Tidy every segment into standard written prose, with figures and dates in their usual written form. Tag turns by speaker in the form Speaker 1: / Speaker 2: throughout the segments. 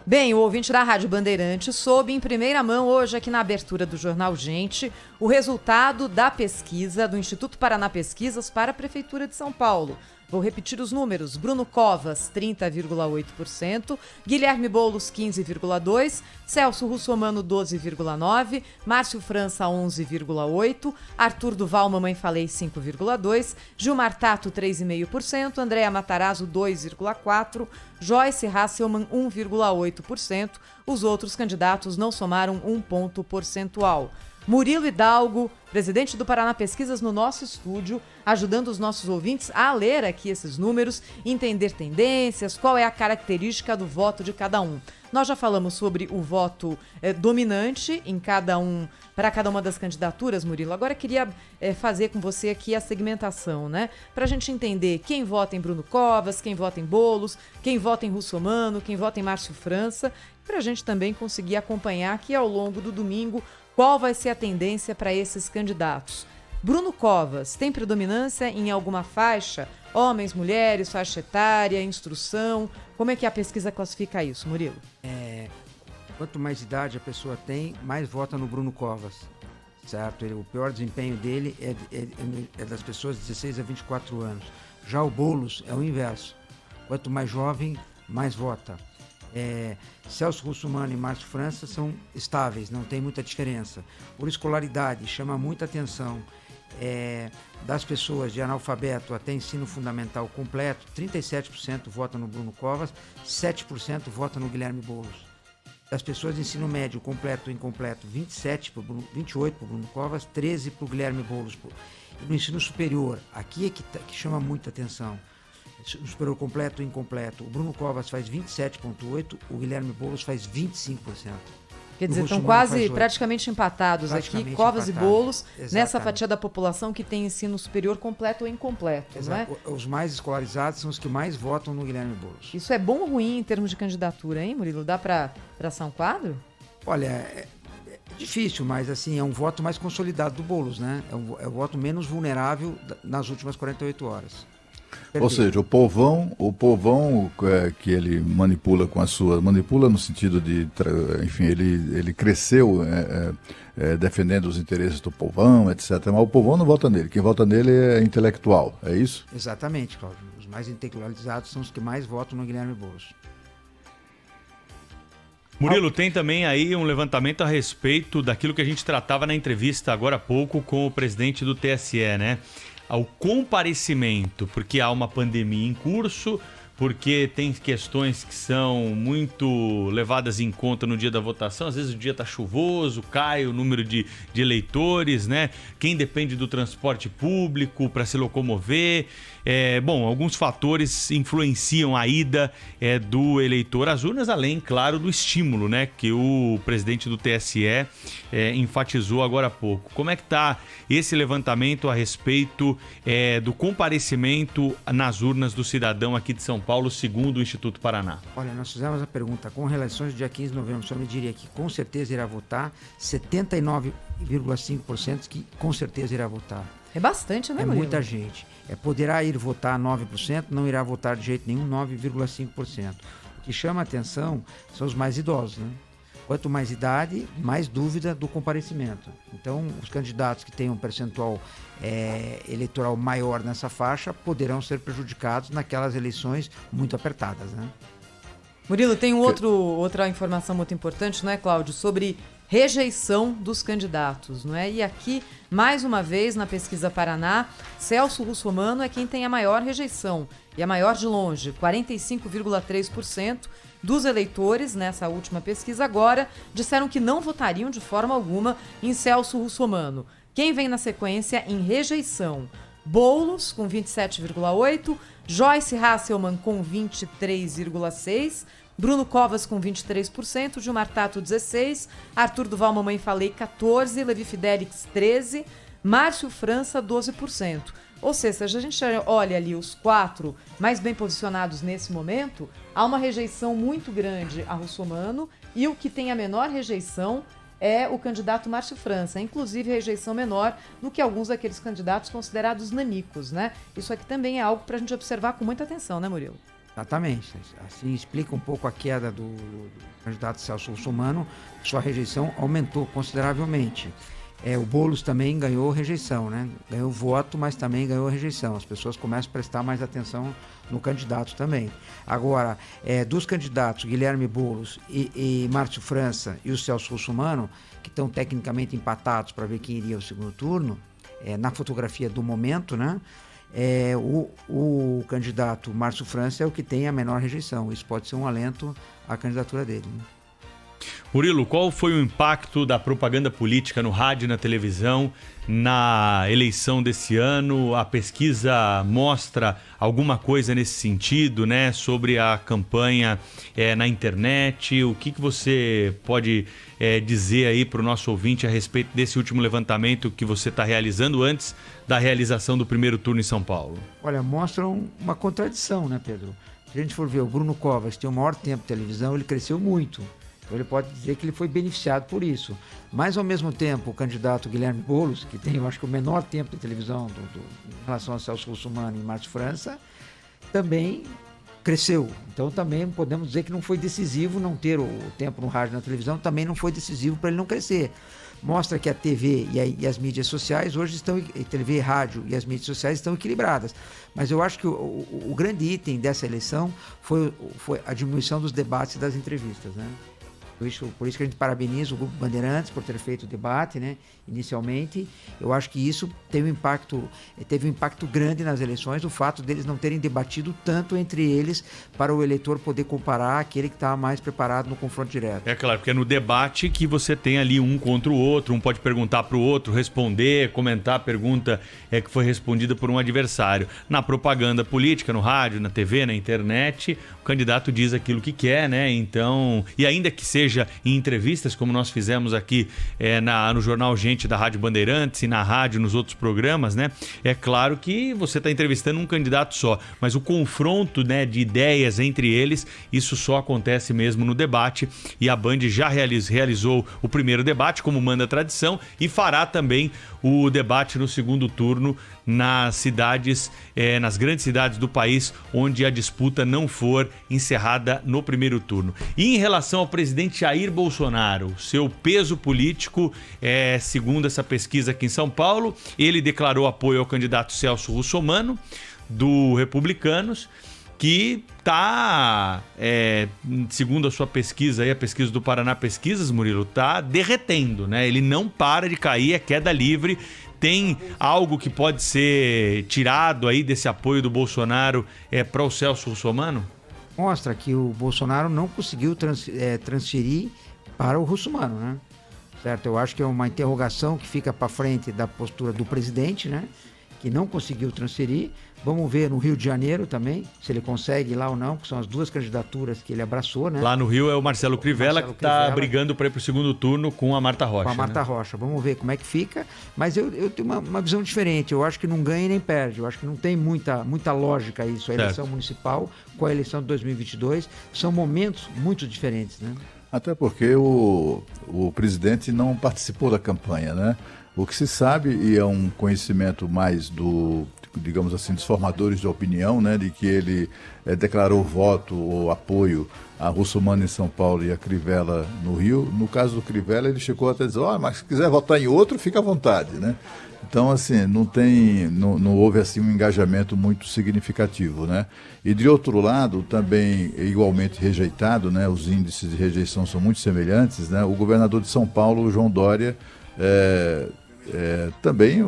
Speaker 1: Bem, o ouvinte da Rádio Bandeirantes soube em primeira mão hoje aqui na abertura do Jornal Gente o resultado da pesquisa do Instituto Paraná Pesquisas para a Prefeitura de São Paulo. Vou repetir os números. Bruno Covas, 30,8%, Guilherme Boulos, 15,2%, Celso Russomano, 12,9%, Márcio França, 11,8%, Arthur Duval, mamãe falei, 5,2%, Gilmar Tato, 3,5%, Andréa Matarazzo, 2,4%, Joyce Hasselmann, 1,8%. Os outros candidatos não somaram um ponto percentual. Murilo Hidalgo, presidente do Paraná Pesquisas, no nosso estúdio, ajudando os nossos ouvintes a ler aqui esses números, entender tendências, qual é a característica do voto de cada um. Nós já falamos sobre o voto dominante em para cada uma das candidaturas, Murilo. Agora eu queria fazer com você aqui a segmentação, né? Para a gente entender quem vota em Bruno Covas, quem vota em Boulos, quem vota em Russomano, quem vota em Márcio França, para a gente também conseguir acompanhar aqui ao longo do domingo qual vai ser a tendência para esses candidatos. Bruno Covas tem predominância em alguma faixa? Homens, mulheres, faixa etária, instrução? Como é que a pesquisa classifica isso, Murilo?
Speaker 2: Quanto mais idade a pessoa tem, mais vota no Bruno Covas, certo? O pior desempenho dele é das pessoas de 16 a 24 anos. Já o Boulos é o inverso. Quanto mais jovem, mais vota. Celso Russomano e Márcio França são estáveis, não tem muita diferença. Por escolaridade, chama muita atenção das pessoas de analfabeto até ensino fundamental completo, 37% votam no Bruno Covas, 7% votam no Guilherme Boulos. Das pessoas de ensino médio completo e incompleto, 28% para o Bruno Covas, 13% para o Guilherme Boulos. E no ensino superior, aqui é que chama muita atenção. No superior completo e incompleto, o Bruno Covas faz 27,8%, o Guilherme Boulos faz 25%.
Speaker 1: Quer dizer, estão quase praticamente empatados aqui, Covas e Boulos, nessa fatia da população que tem ensino superior completo ou incompleto.
Speaker 2: Exato. Não é? Os mais escolarizados são os que mais votam no Guilherme Boulos.
Speaker 1: Isso é bom ou ruim em termos de candidatura, hein, Murilo? Dá para traçar um quadro?
Speaker 2: Olha, é difícil, mas assim, é um voto mais consolidado do Boulos, né? É o voto menos vulnerável nas últimas 48 horas.
Speaker 3: Ou seja, o povão que ele manipula com a sua... Manipula no sentido de... Enfim, ele cresceu defendendo os interesses do povão, etc. Mas o povão não vota nele. Quem vota nele é intelectual, é isso?
Speaker 2: Exatamente, Cláudio. Os mais intelectualizados são os que mais votam no Guilherme Boulos.
Speaker 4: Murilo, tem também aí um levantamento a respeito daquilo que a gente tratava na entrevista agora há pouco com o presidente do TSE, né? Ao comparecimento, porque há uma pandemia em curso, porque tem questões que são muito levadas em conta no dia da votação. Às vezes o dia está chuvoso, cai o número de eleitores, né? Quem depende do transporte público para se locomover. Alguns fatores influenciam a ida do eleitor às urnas, além, claro, do estímulo, né? Que o presidente do TSE enfatizou agora há pouco. Como é que está esse levantamento a respeito do comparecimento nas urnas do cidadão aqui de São Paulo, segundo o Instituto Paraná?
Speaker 2: Olha, nós fizemos a pergunta com relações do dia 15 de novembro, só me diria que com certeza irá votar, 79,5% que com certeza irá votar.
Speaker 1: É bastante, né, Murilo?
Speaker 2: É muita gente. Poderá ir votar 9%, não irá votar de jeito nenhum 9,5%. O que chama a atenção são os mais idosos, né? Quanto mais idade, mais dúvida do comparecimento. Então, os candidatos que tenham um percentual eleitoral maior nessa faixa poderão ser prejudicados naquelas eleições muito apertadas, né?
Speaker 1: Murilo, tem outra informação muito importante, não é, Cláudio? Sobre rejeição dos candidatos, não é? E aqui, mais uma vez, na Pesquisa Paraná, Celso Russomano é quem tem a maior rejeição, e a maior de longe, 45,3% dos eleitores nessa última pesquisa agora disseram que não votariam de forma alguma em Celso Russomano. Quem vem na sequência em rejeição? Boulos, com 27,8%, Joyce Hasselmann, com 23,6%, Bruno Covas com 23%, Gilmar Tato 16%, Arthur Duval, mamãe falei 14%, Levi Fidelix 13%, Márcio França 12%. Ou seja, se a gente olha ali os 4 mais bem posicionados nesse momento, há uma rejeição muito grande a Russomano e o que tem a menor rejeição é o candidato Márcio França, inclusive rejeição menor do que alguns daqueles candidatos considerados nanicos, né? Isso aqui também é algo para a gente observar com muita atenção, né, Murilo?
Speaker 2: Exatamente. Assim explica um pouco a queda do candidato Celso Russomano. Sua rejeição aumentou consideravelmente. O Boulos também ganhou rejeição, né? Ganhou voto, mas também ganhou rejeição. As pessoas começam a prestar mais atenção no candidato também. Agora, dos candidatos Guilherme Boulos e Márcio França e o Celso Russomano, que estão tecnicamente empatados para ver quem iria ao segundo turno, na fotografia do momento, né? O candidato Márcio França é o que tem a menor rejeição. Isso pode ser um alento à candidatura dele, né?
Speaker 4: Murilo, qual foi o impacto da propaganda política no rádio e na televisão na eleição desse ano? A pesquisa mostra alguma coisa nesse sentido, né? Sobre a campanha na internet. O que você pode dizer aí para o nosso ouvinte a respeito desse último levantamento que você está realizando antes da realização do primeiro turno em São Paulo?
Speaker 2: Olha, mostram uma contradição, né, Pedro? Se a gente for ver o Bruno Covas, que tem o maior tempo de televisão, ele cresceu muito. Então ele pode dizer que ele foi beneficiado por isso. Mas, ao mesmo tempo, o candidato Guilherme Boulos, que tem, eu acho que o menor tempo de televisão em relação a Celso Russomano e Márcio França, também cresceu. Então, também podemos dizer que não foi decisivo não ter o tempo no rádio e na televisão, também não foi decisivo para ele não crescer. Mostra que a TV e as mídias sociais hoje estão, TV, rádio e as mídias sociais estão equilibradas. Mas eu acho que o grande item dessa eleição foi a diminuição dos debates e das entrevistas, né? Por isso que a gente parabeniza o Grupo Bandeirantes por ter feito o debate, né, inicialmente. Eu acho que isso teve um impacto grande nas eleições, o fato deles não terem debatido tanto entre eles para o eleitor poder comparar aquele que estava mais preparado no confronto direto.
Speaker 4: É claro, porque é no debate que você tem ali um contra o outro, um pode perguntar para o outro, responder, comentar a pergunta que foi respondida por um adversário. Na propaganda política, no rádio, na TV, na internet, o candidato diz aquilo que quer, né? Então, e ainda que seja em entrevistas, como nós fizemos aqui no Jornal Gente da Rádio Bandeirantes e na rádio, nos outros programas, né? É claro que você está entrevistando um candidato só, mas o confronto, né, de ideias entre eles, isso só acontece mesmo no debate, e a Band já realizou o primeiro debate, como manda a tradição, e fará também o debate no segundo turno nas cidades, nas grandes cidades do país, onde a disputa não for encerrada no primeiro turno. E em relação ao presidente Jair Bolsonaro, seu peso político, segundo essa pesquisa aqui em São Paulo, ele declarou apoio ao candidato Celso Russomano, do Republicanos, que está, segundo a sua pesquisa, a pesquisa do Paraná Pesquisas, Murilo, está derretendo, né? Ele não para de cair, é queda livre. Tem algo que pode ser tirado aí desse apoio do Bolsonaro para o Celso Russomano?
Speaker 2: Mostra que o Bolsonaro não conseguiu transferir para o Russomano, né? Certo? Eu acho que é uma interrogação que fica para frente da postura do presidente, né? Que não conseguiu transferir. Vamos ver no Rio de Janeiro também, se ele consegue ir lá ou não, que são as duas candidaturas que ele abraçou, né?
Speaker 4: Lá no Rio é o Marcelo Crivella, que está brigando para ir para o segundo turno com a Marta Rocha.
Speaker 2: Com a Marta Rocha. Vamos ver como é que fica. Mas eu tenho uma visão diferente. Eu acho que não ganha nem perde. Eu acho que não tem muita lógica isso. A eleição municipal com a eleição de 2022 são momentos muito diferentes, né?
Speaker 3: Até porque o presidente não participou da campanha, né? O que se sabe, e é um conhecimento mais digamos assim, dos formadores de opinião, né, de que ele declarou voto ou apoio a Russomano em São Paulo e a Crivella no Rio. No caso do Crivella, ele chegou até a dizer, mas se quiser votar em outro, fica à vontade, né? Então, assim, não houve assim um engajamento muito significativo, né? E de outro lado, também igualmente rejeitado, né? Os índices de rejeição são muito semelhantes, né? O governador de São Paulo, João Dória, também,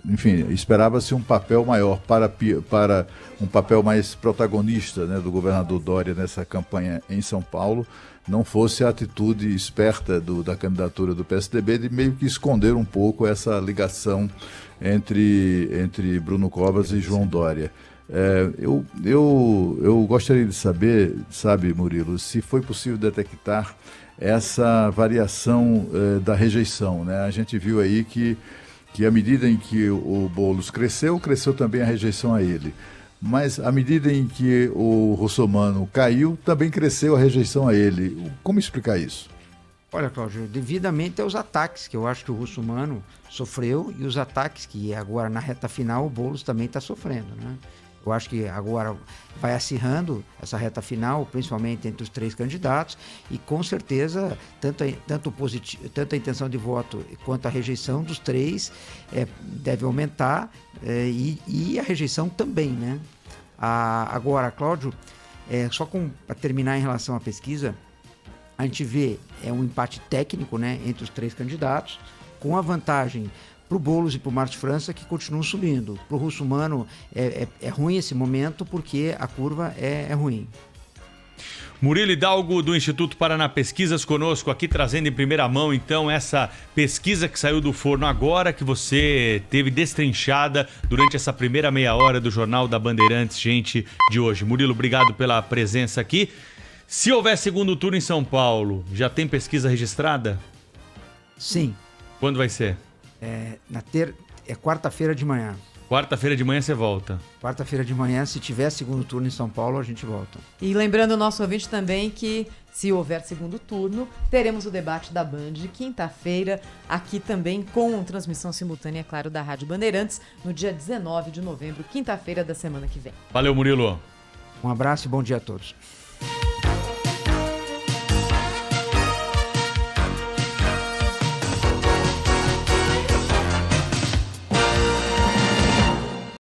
Speaker 3: enfim, esperava-se um papel maior para um papel mais protagonista, né, do governador Dória nessa campanha em São Paulo, não fosse a atitude esperta da candidatura do PSDB de meio que esconder um pouco essa ligação entre Bruno Covas e João Dória. Eu gostaria de saber, sabe, Murilo, se foi possível detectar essa variação da rejeição, né? A gente viu aí que à medida em que o Boulos cresceu também a rejeição a ele. Mas à medida em que o Russomano caiu, também cresceu a rejeição a ele. Como explicar isso?
Speaker 2: Olha, Cláudio, devidamente aos ataques que eu acho que o Russomano sofreu e os ataques que agora na reta final o Boulos também está sofrendo, né? Eu acho que agora vai acirrando essa reta final, principalmente entre os 3 candidatos, e com certeza tanto a intenção de voto quanto a rejeição dos 3 deve aumentar, e a rejeição também, né? Agora, Cláudio, só para terminar em relação à pesquisa, a gente vê um empate técnico, né, entre os 3 candidatos, com a vantagem para o Boulos e para o Márcio França, que continuam subindo. Para o Russomano é ruim esse momento, porque a curva é ruim.
Speaker 4: Murilo Hidalgo, do Instituto Paraná Pesquisas, conosco aqui, trazendo em primeira mão, então, essa pesquisa que saiu do forno agora, que você teve destrinchada durante essa primeira meia hora do Jornal da Bandeirantes, gente, de hoje. Murilo, obrigado pela presença aqui. Se houver segundo turno em São Paulo, já tem pesquisa registrada?
Speaker 2: Sim.
Speaker 4: Quando vai ser?
Speaker 2: Quarta-feira de manhã.
Speaker 4: Quarta-feira de manhã você volta.
Speaker 2: Quarta-feira de manhã, se tiver segundo turno em São Paulo, a gente volta.
Speaker 1: E lembrando o nosso ouvinte também que, se houver segundo turno, teremos o debate da Band de quinta-feira, aqui também com transmissão simultânea, claro, da Rádio Bandeirantes, no dia 19 de novembro, quinta-feira da semana que vem.
Speaker 4: Valeu, Murilo.
Speaker 2: Um abraço e bom dia a todos.